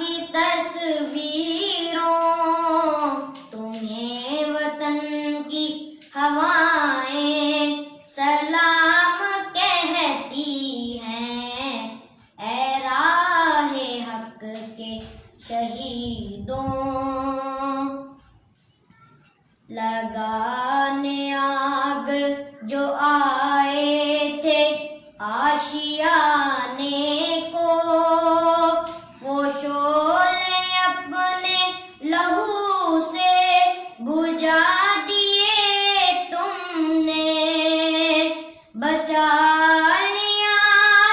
کی تصویروں، تمہیں وطن کی ہوائیں سلام کہتی ہیں، اے راہ حق کے شہیدوں، لگانے آگ جو آئے تھے آشیانے کو، وہ شعلے اپنے لہو سے بجھا دیے تم نے، بچا لیا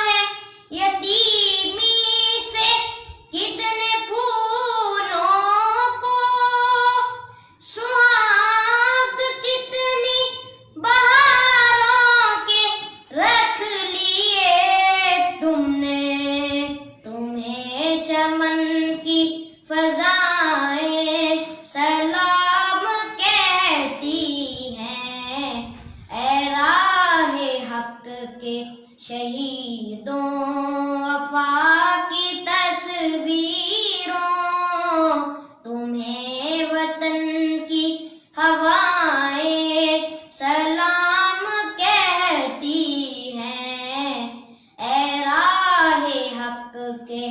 ہے یتیمی سے کتنے پھولوں کو، سہاگ کتنی بہاروں کے رکھ لیے تم نے، تمہیں چمن کی فضائیں سلام کہتی ہیں، اے راہ حق کے شہیدوں، وفا کی تصویروں، تمہیں وطن کی ہوائیں سلام کہتی ہیں، اے راہ حق کے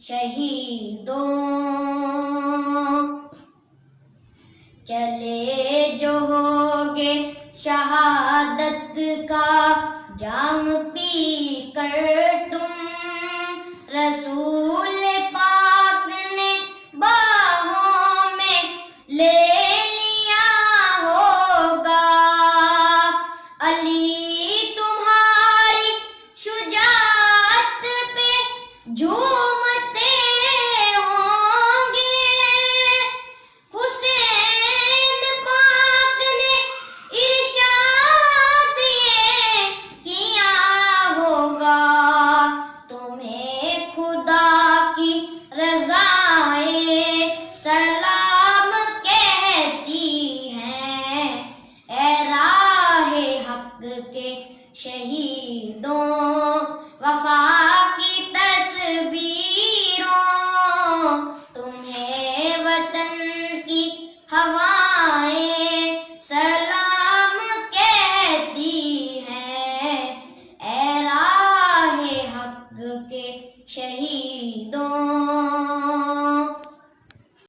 شہیدوں، چلے جو ہوگے شہادت کا جام پی کر